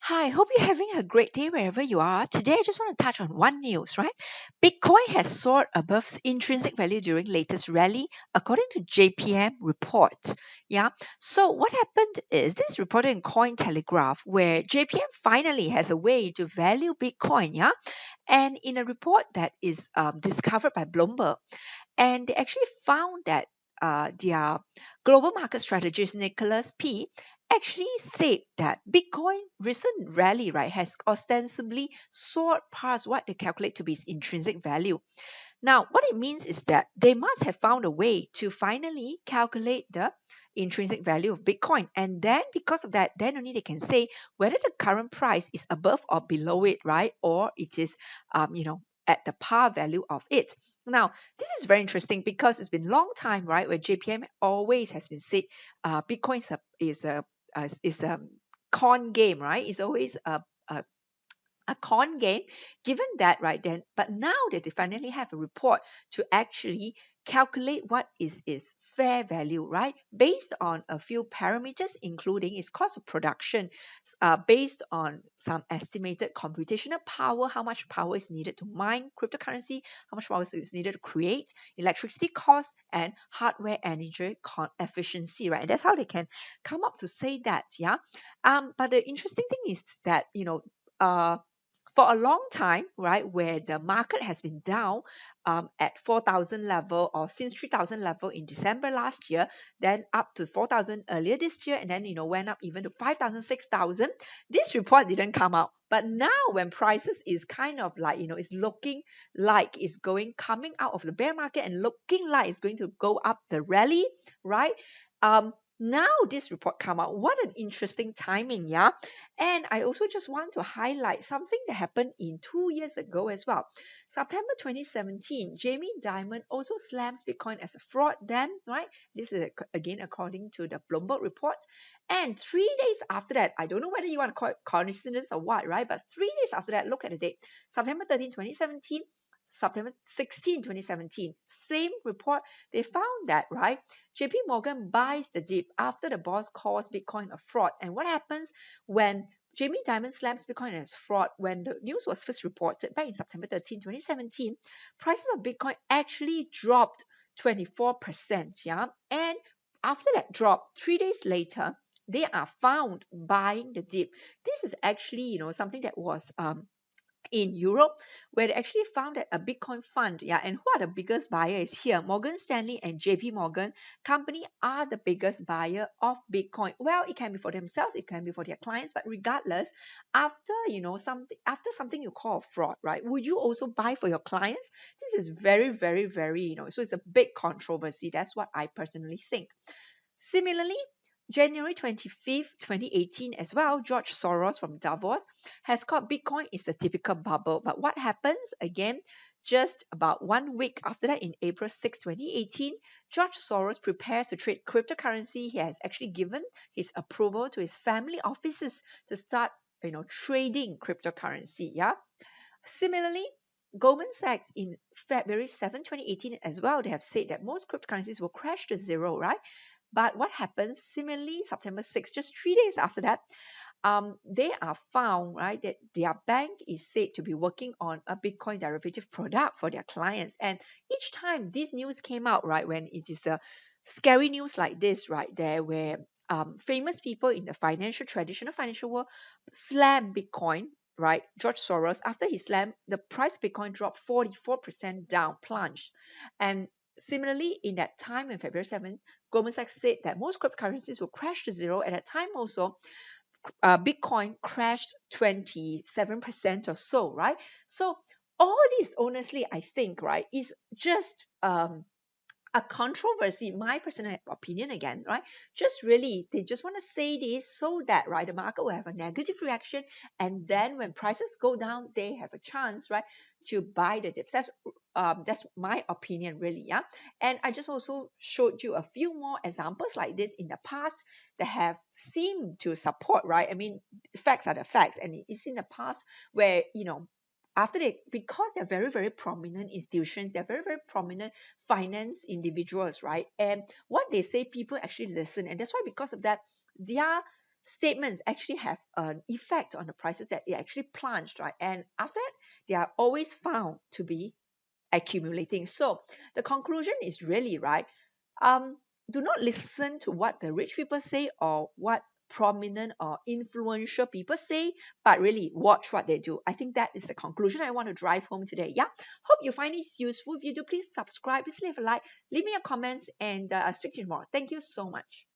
Hi, hope you're having a great day wherever you are. Today, I just want to touch on one news, right? Bitcoin has soared above intrinsic value during latest rally, according to JPM report. Yeah. So what happened is this reported in Cointelegraph, where JPM finally has a way to value Bitcoin. Yeah. And in a report that is discovered by Bloomberg, and they actually found that their global market strategist Nicholas P actually said that Bitcoin recent rally, right, has ostensibly soared past what they calculate to be its intrinsic value. Now, what it means is that they must have found a way to finally calculate the intrinsic value of Bitcoin. And then because of that, then only they can say whether the current price is above or below it, right? Or it is, at the par value of it. Now, this is very interesting because it's been a long time, right, where JPM always has been said Bitcoin is a con game, right? It's always a con game given that right then, but now that they finally have a report to actually calculate what is its fair value, right, based on a few parameters including its cost of production, based on some estimated computational power, how much power is needed to mine cryptocurrency, how much power is needed to create electricity cost, and hardware energy efficiency, right? And that's how they can come up to say that. Yeah. But the interesting thing is that for a long time, right, where the market has been down at 4,000 level or since 3,000 level in December last year, then up to 4,000 earlier this year, and then, went up even to 5,000, 6,000. This report didn't come out. But now when prices is kind of like, it's looking like it's coming out of the bear market and looking like it's going to go up the rally, right? Now this report come out. What an interesting timing, yeah. And I also just want to highlight something that happened in 2 years ago as well. September 2017, Jamie Dimon also slams Bitcoin as a fraud then, right? This is again according to the Bloomberg report. And 3 days after that, I don't know whether you want to call it coincidence or what, right? But 3 days after that, look at the date. September 13, 2017, September 16, 2017, same report, they found that, right, JP Morgan buys the dip after the boss calls Bitcoin a fraud. And what happens when Jamie Dimon slams Bitcoin as fraud? When the news was first reported back in September 13, 2017, prices of Bitcoin actually dropped 24%. Yeah. And after that drop, 3 days later, they are found buying the dip. This is actually, something that was in Europe, where they actually found that a Bitcoin fund, yeah, and who are the biggest buyer is here? Morgan Stanley and JP Morgan company are the biggest buyer of Bitcoin. Well, it can be for themselves, it can be for their clients, but regardless, after something you call a fraud, right? Would you also buy for your clients? This is very, very, very, so it's a big controversy. That's what I personally think. Similarly, January 25th, 2018 as well, George Soros from Davos has called Bitcoin is a typical bubble. But what happens again? Just about 1 week after that, in April 6, 2018, George Soros prepares to trade cryptocurrency. He has actually given his approval to his family offices to start, trading cryptocurrency. Yeah. Similarly, Goldman Sachs in February 7, 2018 as well, they have said that most cryptocurrencies will crash to zero, right? But what happens similarly, September 6th, just 3 days after that, they are found, right, that their bank is said to be working on a Bitcoin derivative product for their clients. And each time this news came out, right, when it is a scary news like this, right, there where famous people in the traditional financial world slam Bitcoin, right? George Soros, after he slammed, the price of Bitcoin dropped 44% down, plunged. And similarly, in that time, in February 7th, Goldman Sachs said that most cryptocurrencies will crash to zero. At that time also, Bitcoin crashed 27% or so, right? So all this, honestly, I think, right, is just a controversy, my personal opinion again, right? Just really, they just want to say this so that, right, the market will have a negative reaction. And then when prices go down, they have a chance, right, to buy the dips. That's my opinion, really, yeah. And I just also showed you a few more examples like this in the past that have seemed to support, right? I mean, facts are the facts, and it's in the past where, after they, because they're very, very prominent institutions, they're very, very prominent finance individuals, right? And what they say, people actually listen. And that's why, because of that, their statements actually have an effect on the prices that it actually plunged, right? And after that, they are always found to be accumulating. So the conclusion is really, right, um, do not listen to what the rich people say or what prominent or influential people say, but really watch what they do. I think that is the conclusion I want to drive home today. Yeah, hope you find this useful. If you do, please subscribe, please leave a like, leave me your comments, and I'll speak to you more. Thank you so much.